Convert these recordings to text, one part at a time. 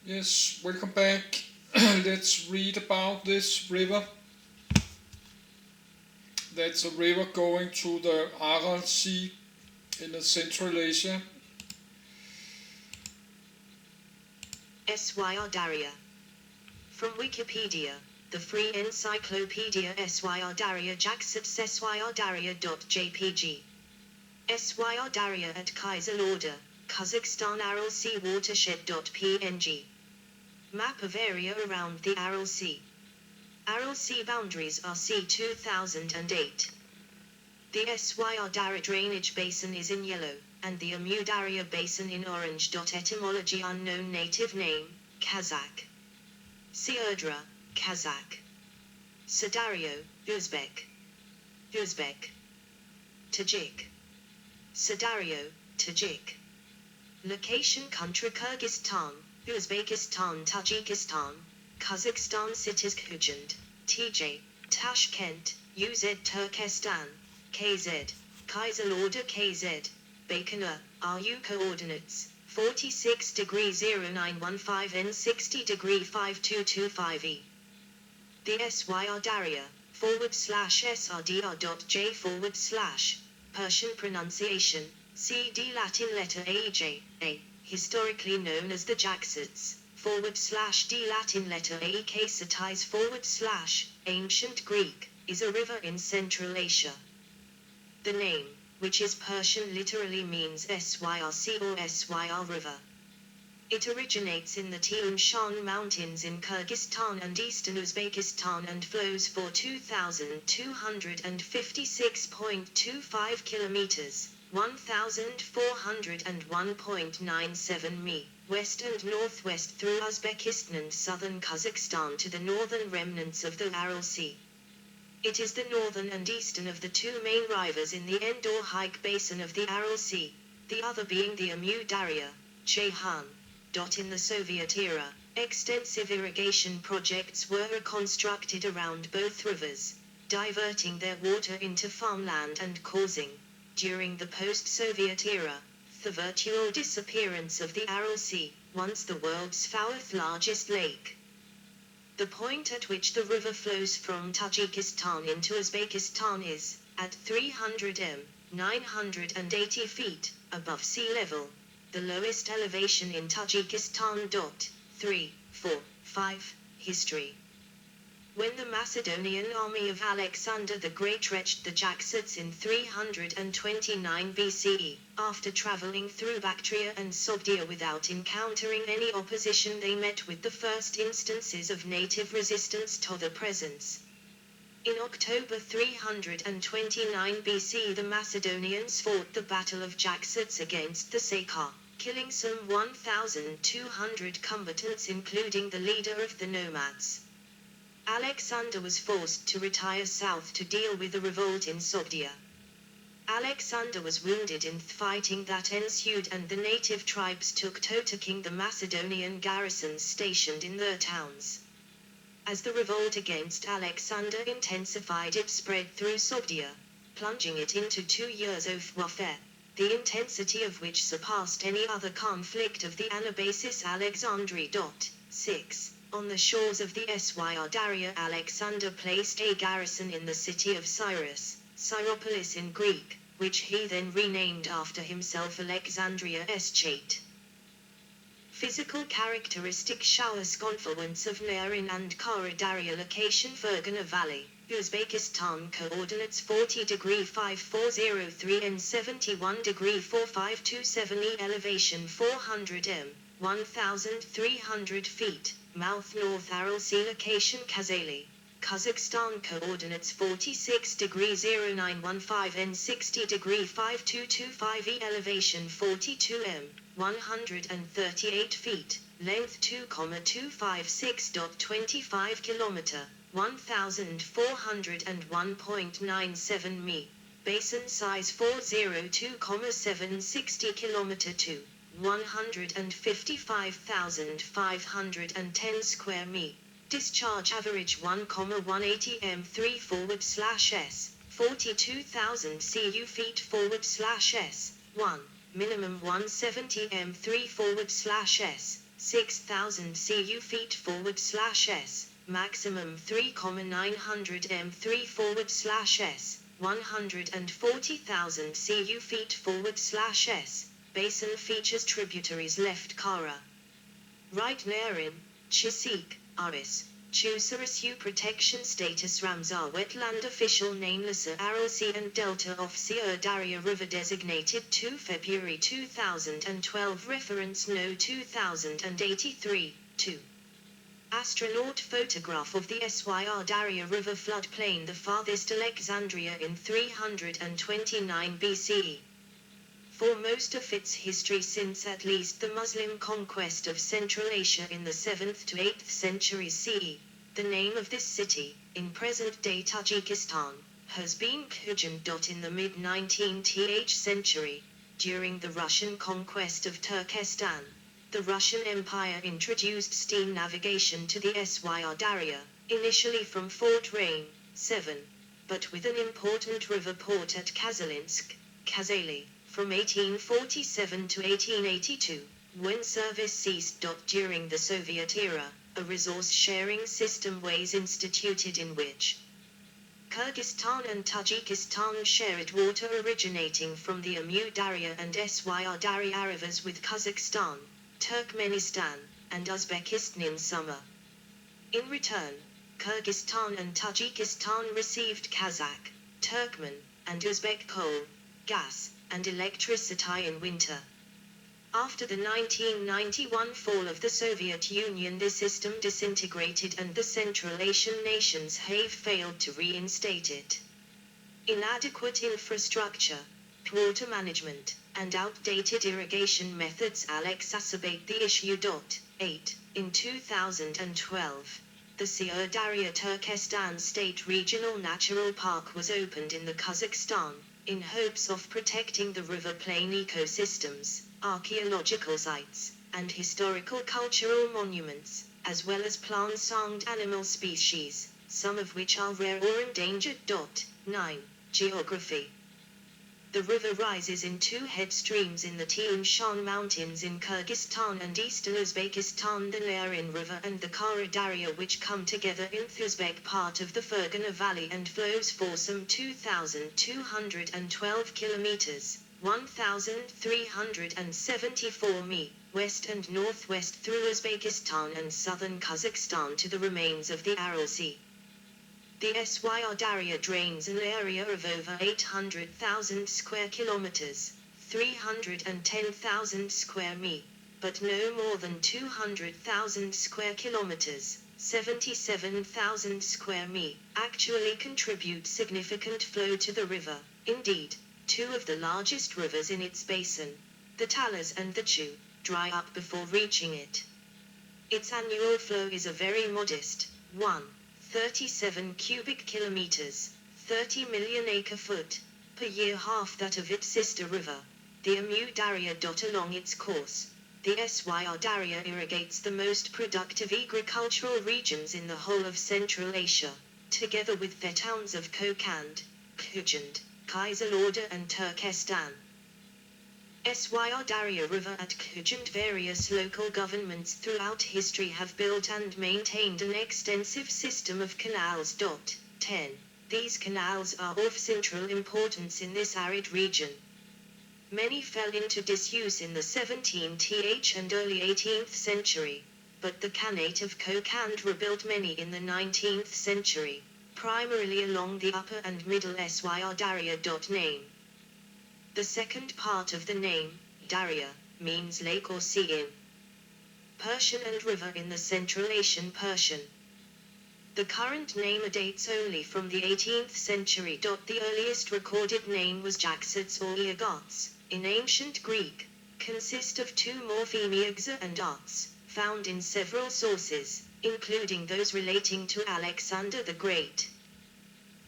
Yes, welcome back. Let's read about this river. That's a river going to the Aral Sea in the Central Asia. Syr Darya. From Wikipedia, the free encyclopedia Syr Darya Jaksat Syr.jpg. Syr Darya at Kaiserlorda, Kazakhstan Aral Sea watershed.png. Map of area around the Aral Sea. Aral Sea boundaries are C 2008. The Syr Darya drainage basin is in yellow, and the Amu Darya basin in orange. Etymology unknown. Native name, Kazakh. Sierdra, Kazakh. Sidario, Uzbek. Uzbek. Tajik. Sidario, Tajik. Location country Kyrgyzstan, Uzbekistan, Tajikistan, Kazakhstan. Cities Khujand, TJ, Tashkent, UZ Turkestan, KZ, Kaiserlorda KZ, Baikonur, RU coordinates, 46 degree 0915 N 60 degree 5225 E. The Syr Darya, /SRDR.J/, Persian pronunciation, CD Latin letter AJ, historically known as the Jaksats, /D Latin letter AEK satis / ancient Greek, is a river in Central Asia. The name, which is Persian, literally means Syrc or Syr river. It originates in the Tian Shan Mountains in Kyrgyzstan and eastern Uzbekistan and flows for 2,256.25 kilometers, 1,401.97 mi, west and northwest through Uzbekistan and southern Kazakhstan to the northern remnants of the Aral Sea. It is the northern and eastern of the two main rivers in the Endor-Haik basin of the Aral Sea, the other being the Amu Darya, Ceyhan. In the Soviet era, extensive irrigation projects were reconstructed around both rivers, diverting their water into farmland and causing, during the post-Soviet era, the virtual disappearance of the Aral Sea, once the world's fourth largest lake. The point at which the river flows from Tajikistan into Uzbekistan is, at 300 m, 980 feet, above sea level, the lowest elevation in Tajikistan. 345 History. When the Macedonian army of Alexander the Great reached the Jaksats in 329 BCE, after traveling through Bactria and Sogdia without encountering any opposition, they met with the first instances of native resistance to their presence. In October 329 BC, the Macedonians fought the Battle of Jaksats against the Sakar, killing some 1,200 combatants including the leader of the nomads. Alexander was forced to retire south to deal with the revolt in Sogdia. Alexander was wounded in the fighting that ensued, and the native tribes took to attacking the Macedonian garrisons stationed in their towns. As the revolt against Alexander intensified, it spread through Sogdia, plunging it into 2 years of warfare, the intensity of which surpassed any other conflict of the Anabasis Alexandri. 6. On the shores of the Syr Darya, Alexander placed a garrison in the city of Cyrus, Syropolis in Greek, which he then renamed after himself Alexandria Eschate. Physical characteristic: showers, confluence of Narin and Kara Darya. Location: Fergana Valley, Uzbekistan. Coordinates: 40 degree 5403 and 71 degree 4527 E. Elevation: 400 m, 1,300 feet. Mouth: North Aral Sea. Location: Kazali, Kazakhstan. Coordinates: 46 degree 0915 and 60 degree 5225 E. Elevation: 42 m, 138 feet. Length: 2,256.25 km, 1,401.97 mi. Basin size: 402,760 km 2. 155,510 square mi. Discharge average 1,180 m3/s, 42,000 cu feet/s, 1. Minimum 170 m3/s, 6,000 cu feet /s, maximum 3,900 m3 /s, 140,000 cu feet /s. Basin features tributaries left Kara, right Narin, Chisik, Aris, Chusarasu protection status Ramsar wetland official name Lissa Aralsi and Delta of Sir Darya River designated 2 February 2012 reference no 2083, 2. Astronaut photograph of the Syr Darya River floodplain the farthest Alexandria in 329 BCE. For most of its history since at least the Muslim conquest of Central Asia in the 7th to 8th centuries CE, the name of this city, in present-day Tajikistan, has been Kujand. In the mid-19th century, during the Russian conquest of Turkestan, the Russian Empire introduced steam navigation to the Syr Darya, initially from Fort Rain, 7, but with an important river port at Kazalinsk, Kazali, from 1847 to 1882, when service ceased. During the Soviet era, a resource-sharing system was instituted in which Kyrgyzstan and Tajikistan shared water originating from the Amu Darya and Syr Darya rivers with Kazakhstan, Turkmenistan, and Uzbekistan in summer. In return, Kyrgyzstan and Tajikistan received Kazakh, Turkmen, and Uzbek coal, gas, and electricity in winter. After the 1991 fall of the Soviet Union, the system disintegrated and the Central Asian nations have failed to reinstate it. Inadequate infrastructure, water management, and outdated irrigation methods exacerbate the issue. 8. In 2012, the Syr Darya Turkestan State Regional Natural Park was opened in the Kazakhstan, in hopes of protecting the river plain ecosystems, archaeological sites, and historical cultural monuments, as well as plants and animal species, some of which are rare or endangered. 9. Geography. The river rises in two head streams in the Tian Shan Mountains in Kyrgyzstan and eastern Uzbekistan, the Larin River and the Kara Darya, which come together in the Uzbek part of the Fergana Valley and flows for some 2,212 kilometers, 1,374 mi, west and northwest through Uzbekistan and southern Kazakhstan to the remains of the Aral Sea. The Syr Darya drains an area of over 800,000 square kilometers, 310,000 square mi, but no more than 200,000 square kilometers, 77,000 square mi, actually contribute significant flow to the river. Indeed, two of the largest rivers in its basin, the Talas and the Chu, dry up before reaching it. Its annual flow is a very modest 37 cubic kilometers, 30 million acre-foot, per year, half that of its sister river, the Amu Darya. Along its course, the Syr Darya irrigates the most productive agricultural regions in the whole of Central Asia, together with the towns of Kokand, Kujand, Kaiserlorda and Turkestan. Syr Darya River at Kujand. Various local governments throughout history have built and maintained an extensive system of canals. 10. These canals are of central importance in this arid region. Many fell into disuse in the 17th and early 18th century, but the Khanate of Kokand rebuilt many in the 19th century, primarily along the upper and middle Syr Darya. Name. The second part of the name, Darya, means lake or sea in Persian and river in the Central Asian Persian. The current name dates only from the 18th century. The earliest recorded name was Jaxats or Iagots, in ancient Greek, consist of two morpheme Iagza and Ats, found in several sources, including those relating to Alexander the Great.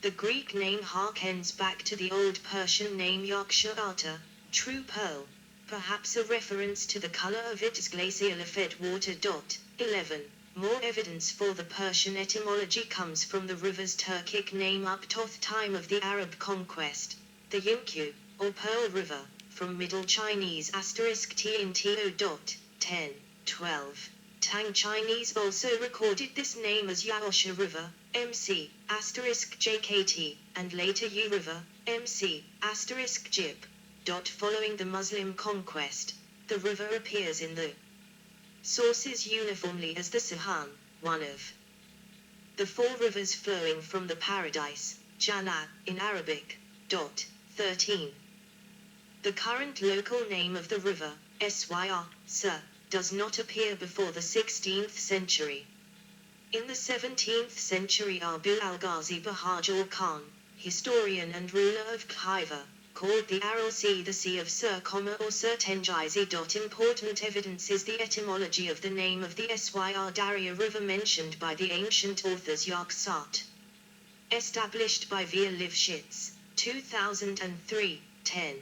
The Greek name harkens back to the Old Persian name Yaksha-ata, true pearl, perhaps a reference to the color of its glacial-fed water. 11. More evidence for the Persian etymology comes from the river's Turkic name up to the time of the Arab conquest, the Yingqiu, or Pearl River, from Middle Chinese *tnto. 10. 12. Tang Chinese also recorded this name as Yaosha River, MC, *JKT, and later Yu River, MC, *Jib. Following the Muslim conquest, the river appears in the sources uniformly as the Sihan, one of the four rivers flowing from the paradise, Jannah, in Arabic. 13. The current local name of the river, Syr, does not appear before the 16th century. In the 17th century, Abu al-Ghazi Bahajul Khan, historian and ruler of Khiva, called the Aral Sea the Sea of Sir, or Sir Tengizi. Important evidence is the etymology of the name of the Syr Darya River mentioned by the ancient authors Yaksat. Established by Via Lifshitz, 2003, 10.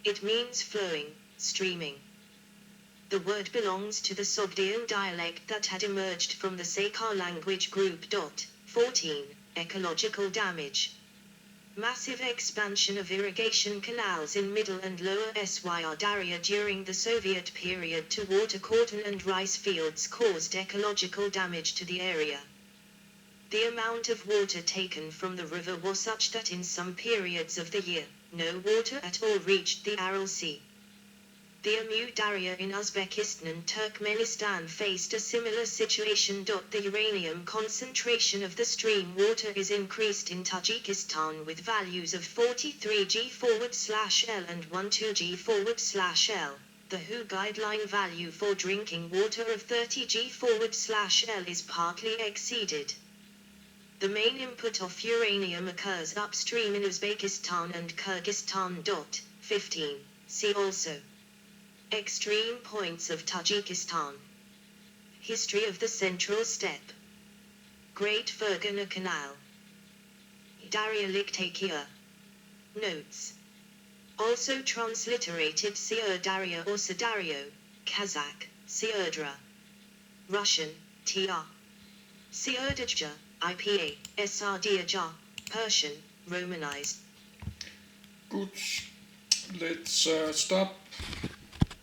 It means flowing, streaming. The word belongs to the Sogdian dialect that had emerged from the Sakar language group. 14. Ecological damage. Massive expansion of irrigation canals in Middle and Lower Syr Darya during the Soviet period to water cotton and rice fields caused ecological damage to the area. The amount of water taken from the river was such that in some periods of the year, no water at all reached the Aral Sea. The Amu Darya in Uzbekistan and Turkmenistan faced a similar situation. The uranium concentration of the stream water is increased in Tajikistan with values of 43 G/L and 12 G/L. The WHO guideline value for drinking water of 30 G/L is partly exceeded. The main input of uranium occurs upstream in Uzbekistan and Kyrgyzstan. 15. See also. Extreme points of Tajikistan. History of the Central Steppe. Great Fergana Canal. Darya Liktakia. Notes. Also transliterated Syr Darya or Sidario, Kazakh, Syrdra. Russian, Tr. Syrdajja, IPA, Sardiaja, Persian, Romanized. Good. Let's stop